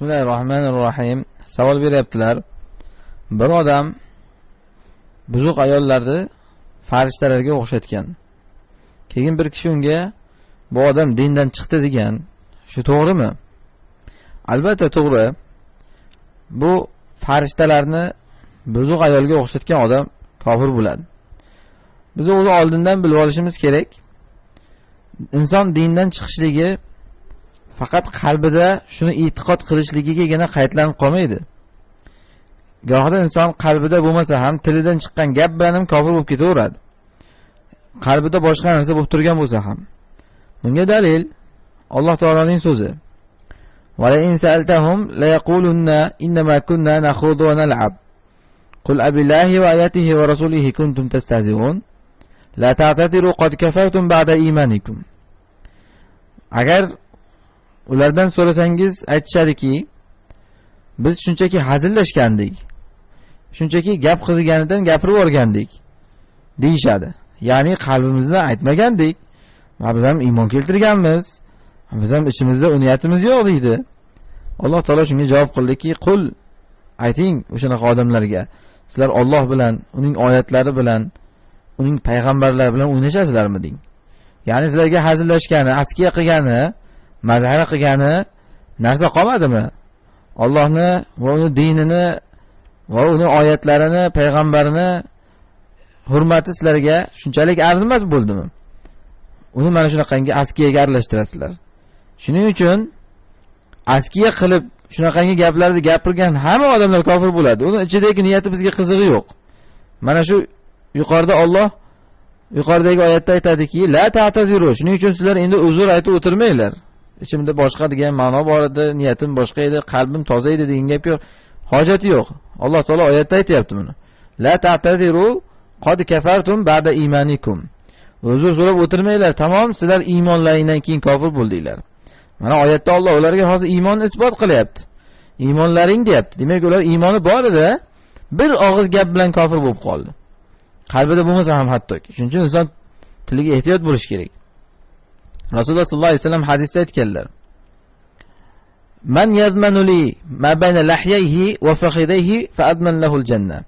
Bismillahirrohmanirrohim. Savol beryaptilar. Bir odam buzuq ayollarni farishtalarga o'xshatgan. Keyin bir kishi unga bu odam dindan chiqdi degan. Shu to'g'rimi? Albatta to'g'ri. Bu farishtalarni buzuq ayolga o'xshatgan odam kofir bo'ladi. Biz o'zi oldindan bilib olishimiz kerak. Inson dindan chiqishligi faqat qalbida shuni e'tiqod qilishligigagina qaytlanib qolmaydi. Gohida inson qalbida bo'lmasa ham tilidan chiqqan gap bilan ham kofir bo'lib ketaveradi. Qalbida boshqa narsa bo'lib turgan bo'lsa ham. Bunga dalil Alloh taoloning so'zi. Va la in sa'altahum la yaqulunna inma kunna nakhudu wa nal'ab. Qul abillahi wa ayatihi wa rasulihi kuntum tastahzi'un. La ta'tadiru qad kafartum ba'da imanikum. Agar ulardan so'rasangiz aytishadiki, biz shunchaki hazillashgandik. Shunchaki gap qiziganidan gapirib o'rgandik deyishadi. Ya'ni qalbimizda aytmagandik. Biz ham iymon keltirganmiz. Biz ham ichimizda niyatimiz yo'q deydi. Alloh taolo shunga javob qildiki, qul ayting o'shanaqa odamlarga, sizlar Alloh bilan, uning oyatlari bilan, uning payg'ambarlari bilan o'ynashasizlarmi deng. Ya'ni sizlarga hazillashgani, askiya qilgani, mazhara qilgani narsa qolmadimi? Allohni va uning dinini va uning oyatlarini, payg'ambarini hurmati sizlarga shunchalik arzimas bo'ldimi? Uni mana shunaqangi askiyaga aralashtirasizlar. Shuning uchun askiya qilib shunaqangi gaplarni gapirgan hamma odamlar kofir bo'ladi. Uning ichidagi niyati bizga qizig'i yo'q. Mana shu yuqorida Alloh yuqoridagi oyatda aytadiki, la ta'taziru. Shuning uchun sizlar endi uzr aytib o'tirmanglar. Ichimda boshqa degan ma'no bor edi, niyatim boshqa edi, qalbim toza edi degan gap yo'q. Hojati yo'q. Alloh taolo oyatda aytayapti buni. La ta'taziru qad kafartum ba'da imanikum. Uzr so'rab o'tirmanglar, tamom sizlar iymonlaringdan keyin kofir bo'ldinglar. Mana oyatda Alloh ularga hozir iymonni isbot qilyapti. Iymonlaring deyapti. Demak, ular iymoni bor edi, bir og'iz gap bilan kofir bo'lib qoldi. Qalbida bo'lmasa ham hattoki. Shuning uchun inson tiliga ehtiyot bo'lish kerak. Rasululloh sollallohu alayhi vasallam hadisda aytganlar. Man yazmanu li ma bayna lahyayhi va fakhidayhi fa adman lahu al-janna.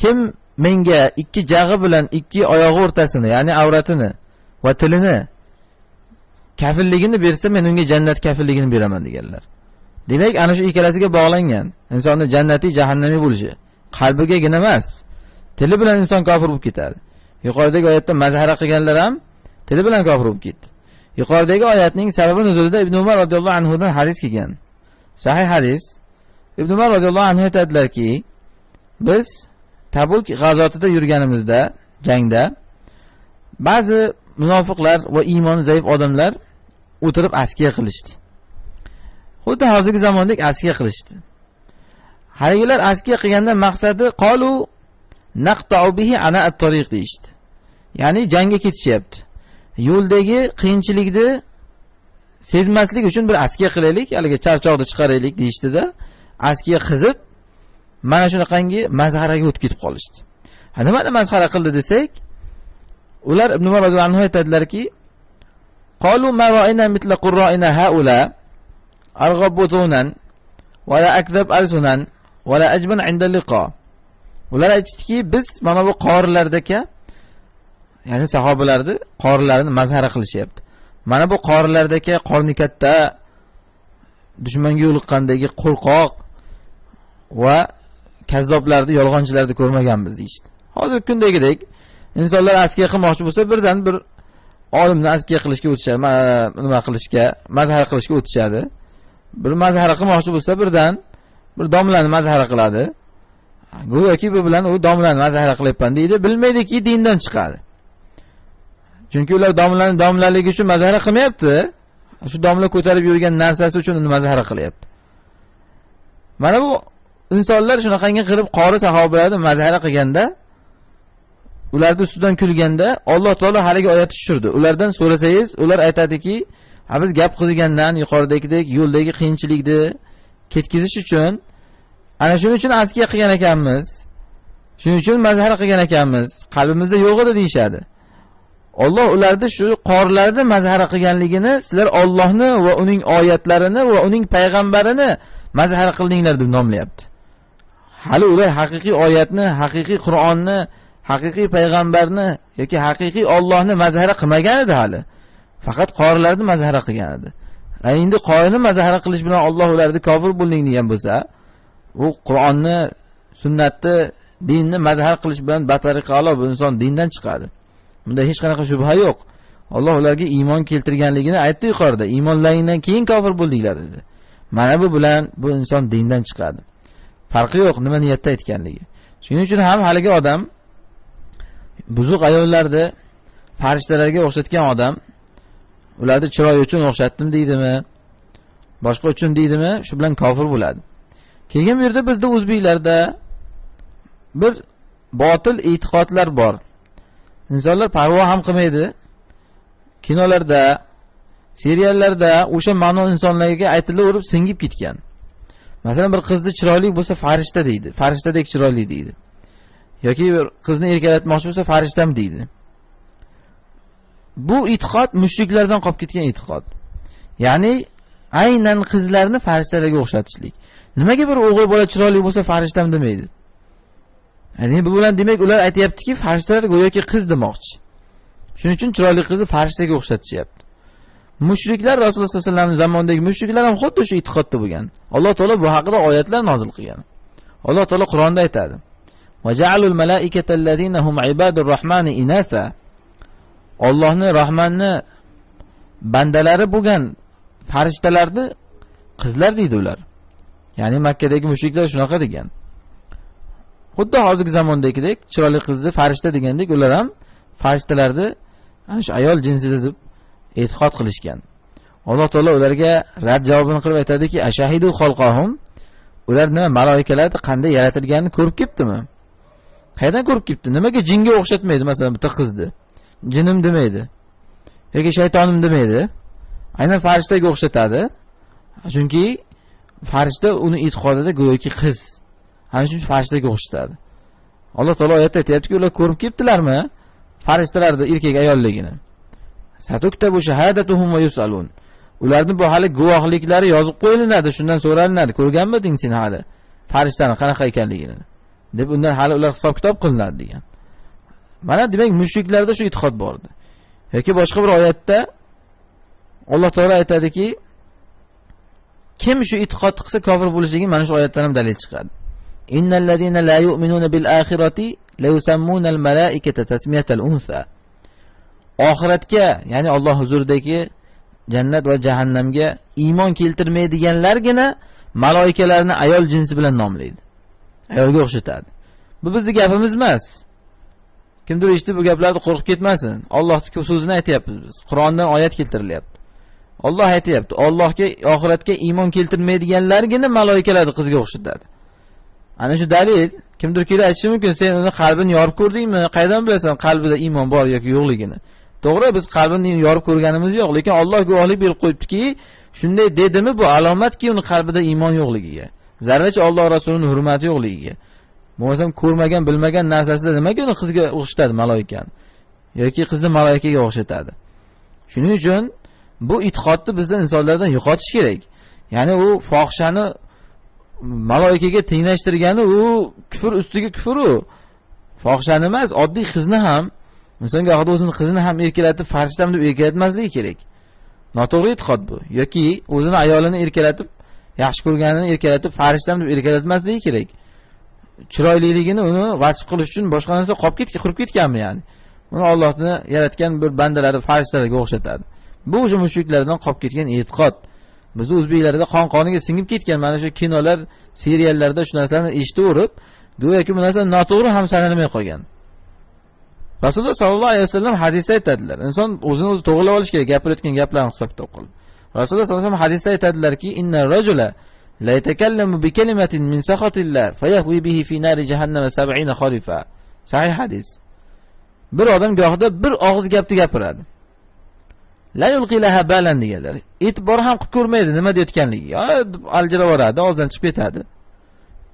Kim menga ikki jag'i bilan ikki oyog'i o'rtasini, ya'ni avratini va tilini kafilligini bersa, men unga jannat kafilligini beraman deganlar. Demak, ana shu ikkalasiga bog'langan. Insonning jannati, jahannamiy bo'lishi qalbigagina emas, tili bilan inson kofir bo'lib ketadi. Yuqoridagi oyatda mazhara qilganlar ham tili bilan kofir bo'lib ketdi. Yuqoridagi oyatning sababi nuzulida Ibn Umar radhiyallohu anhu dan hadis kelgan. Sahih hadis. Ibn Umar radhiyallohu anhu aytadilarki, biz Tabuk g'azotida yurganimizda, jangda ba'zi munofiqlar va iymoni zaif odamlar o'tirib askiya qilishdi. Xuddi hozirgi zamondek askiya qilishdi. Haligilar askiya qilganda maqsadi qolu naqta'u bihi ana at-tariq deyishdi. Ya'ni jangga ketishyapti. Yo'ldagi qiyinchilikni sezmaslik uchun bir askiya qilaylik, haliga charchoqni chiqaraylik deyishdi-da, askiya qizib mana shunaqangi mazharaga o'tib ketib qolishdi. Nimani mazhara qildi desak, ular Ibn Umar roziyallohu anhu aytadilarki, qalu ma ra'ayna mitla qurra'ina haula arghabutunan va la akzab alsunan va la ajban 'inda liqa. Ular aytishdiki, biz mana bu qorilardagi, ya'ni sahobalarni qorilarini mazhara qilishyapti. Mana bu qorilardagi qorni katta, dushmanga yo'liqqandagi qo'rqoq va kazzoblarni, yolg'onchilarni ko'rmaganmiz deydi. Hozirgi kundagidek insonlar askiya qilmoqchi bo'lsa, birdan bir olimni askiya qilishga o'tishadi, nima qilishga, mazhara qilishga o'tishadi. Bir mazhara qilmoqchi bo'lsa, birdan bir domlani mazhara qiladi. Go'yoki bu bilan u domlani mazhara qilyapman deydi, bilmaydiki dindan chiqadi. Chunki ular domlaligi uchun mazhara qilmayapti. Shu domla ko'tarib yurgan narsasi uchun uni mazhara qilyapti. Mana bu insonlar shunaqangi qilib qori sahobalarni mazhara qilganda, ularning ustidan kulganda, Alloh taolo haliga oyat tushirdi. Ulardan so'rasangiz, ular aytadiki, biz gap qilgandan yuqoridagidek yo'ldagi qiyinchilikni ketkizish uchun ana shuning uchun askiya qilgan ekanmiz. Shuning uchun mazhara qilgan ekanmiz. Qalbimizda yo'q edi deyshadi. Alloh ularni shu qorilarni mazhara qilganligini, sizlar Allohni va uning oyatlarini va uning payg'ambarini mazhar qildinglar deb nomlayapti. Hali ular haqiqiy oyatni, haqiqiy Qur'onni, haqiqiy payg'ambarni yoki haqiqiy Allohni mazhara qilmagan edi hali. Faqat qorilarni mazhara qilgan edi. Endi qorini mazhara qilish bilan Alloh ularni kofir bo'lding degan bo'lsa, u Qur'onni, sunnatni, dinni mazhar qilish bilan batariqa a'lo bu inson dindan chiqadi. Bunda hech qanaqa shubha yo'q. Alloh ularga iymon keltirganligini aytdi yuqorida. Iymonlaringdan keyin kofir bo'ldinglar dedi. Mana bu bilan bu inson dindan chiqadi. Farqi yo'q nima niyatda aytganligi. Shuning uchun ham haligi odam buzuq ayollarni farishtalarga o'xshatgan odam ularni chiroy uchun o'xshatdim deydimi? Boshqa uchun deydimi? Shu bilan kofir bo'ladi. Keyin bu yerda bizda o'zbeklarda bir botil e'tiqodlar bor. İnsanlar parvo ham qilmaydi. Kinolarda, seriallarda o'sha ma'no insonlarga aytilaverib singib ketgan. Masalan, bir qizni chiroyli bo'lsa farishta deydi. Farishtadek chiroyli deydi. Yoki bir qizni erkalatmoqchi bo'lsa farishtam deydi. Bu e'tiqod mushriklardan qolib ketgan e'tiqod. Ya'ni aynan qizlarni farishtalarga o'xshatishlik. Nimaga bir o'g'il bola chiroyli bo'lsa farishtam demaydi? Ya'ni bu bilan demak ular aytayaptiki, farishtalar go'yoki qiz demoqchi. Shuning uchun chiroyli qizni farishtaga o'xshatishyapti. Mushriklar Rasululloh sollallohu alayhi vasallam zamonidagi mushriklar ham xuddi shu e'tiqodda bo'lgan. Alloh taolo bu haqida oyatlar nozil qilgan. Alloh taolo Qur'onda aytadi: "Va ja'alul malaikata allazina hum ibadur rahmani inatha." Allohni Rahmanni bandalari bo'lgan farishtalarni qizlar deydi ular. Ya'ni Makkadagi mushriklar shunaqa degan. Xuddi hozirgi zamondagidek chiroyli qizni farishta degandek ular ham farishtalarni ana shu ayol jinsida deb e'tiqod qilishgan. Alloh taolo ularga rad javobini qilib aytadiki, "Ashahidu xalqahum." Ular nima malaikalarni qanday yaratilganini ko'rib ketdimi? Qayerdan ko'rib ketdi? Nimaga jinga o'xshatmaydi masalan bitta qizni? Jinim demaydi. Yoki shaytonim demaydi. Aynan farishtaga o'xshatadi. Chunki farishta uni e'tiqodida go'yoki qiz. Ana shu farishtaga o'xshatadi. Alloh taolo oyatda aytayaptiki, ular ko'rib ketdilarmi? Farishtalarning erkak ayolligini. Satuktabu shahadatuhum va yusalun. Ularning bu hali guvohliklari yozib qo'yiladi, shundan so'ralinadi. Ko'rganmiding sen hali farishtani qanaqa ekanligini? Deb undan hali ular hisob-kitob qilinadi degan. Mana demak mushriklarda shu e'tiqod bor edi. Yoki boshqa bir oyatda Alloh taolo aytadiki, kim shu e'tiqod qilsa kofir bo'lishligi mana shu oyatdan ham dalil chiqadi. Innal ladina la yu'minuna bil akhirati la yusammuna al malaikata tasmiyatal unsa. Oxiratga, ya'ni Alloh huzuridagi jannat va jahannamga iymon keltirmaydiganlargina malaikalarni ayol jinsi bilan nomlaydi. Ayolga o'xshatadi. Bu bizning gapimiz emas. Kimdir eshitib bu gaplarni qo'rqib ketmasin. Allohning so'zini aytayapmiz biz. Qur'ondan oyat keltirilyapti. Alloh aytayapti, Allohga, oxiratga iymon keltirmaydiganlargina malaikalarni qizga o'xshatadi. Ana shu dalil kimdir kelib aytishi mumkin, sen uni qalbini yorib ko'rdingmi? Qaydan bilasan qalbida iymon bor yoki yo'qligini? To'g'ri, biz qalbini yorib ko'rganimiz yo'q, lekin Alloh guvohlik berib qo'yibdiki, shunday dedimi bu alomatki uni qalbida iymon yo'qligiga. Zarracha Alloh rasulining hurmati yo'qligiga. Bo'lmasam ko'rmagan, bilmagan narsasida nimaga uni qizga o'xshatadi malaikani? Yoki qizni malaikaga o'xshatadi. Shuning uchun bu e'tiqodni bizdan insonlardan yo'qotish kerak. Ya'ni u fohishani malaikaga tenglashtirgani u kufr ustiga kufr u. Fohishani emas, oddiy qizni ham insonga xo'da o'zini qizini ham erkalatib farishtam deb erkalatmasligi kerak. Noto'g'ri e'tiqod bu. Yoki o'zini ayolini erkalatib, yaxshi ko'rganini erkalatib farishtam deb erkalatmasligi kerak. Chiroyliligini uni vasf qilish uchun boshqa narsa qurib ketganmi ya'ni? Uni Allohning yaratgan bir bandalari farishtalarga o'xshatadi. Bu o'sha mushriklardan qolib ketgan e'tiqod. Bizni o'zbeklarda qon-qoniga singib ketgan mana shu kinolar, seriallarda shu narsalarni eshitaverib, go'yoki bu narsa noto'g'ri ham sanalmay qolgan. Rasululloh sallallohu alayhi vasallam hadisda aytadilar. Inson o'zini o'zi to'g'rilab olish kerak, gapirayotgan gaplarni hisob-kitob qilib. Rasululloh sallallohu alayhi vasallam hadisda aytadilarki, "Innar rajula la yatakallamu bi kalimatin min sakhatillah fayahwi bihi fi nari jahannam 70 kharifa." Sahih hadis. Bir odam gohida bir og'iz gapni gapiradi. La yulqilaha balan deganlar. E'tibor ham qilib ko'rmaydi nima deyotganligiga. Aljiravoradi, og'zidan chiqib ketadi.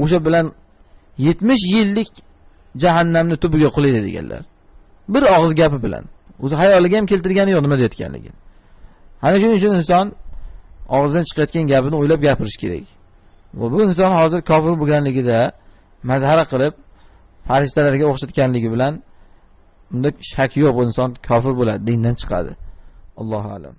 O'sha bilan 70 yillik jahannamni tubiga qulaydi deganlar. Bir og'iz gapi bilan. O'zi hayoliga ham keltirgani yo'q nima deyotganligini. Ana shuning uchun inson og'zidan chiqayotgan gapini o'ylab gapirish kerak. Bu inson hozir kofir bo'lganligida mazhara qilib farishtalarga o'xshatganligi bilan unda shak yo'q, bu inson kofir bo'ladi, dindan chiqadi. Allohu a'lam.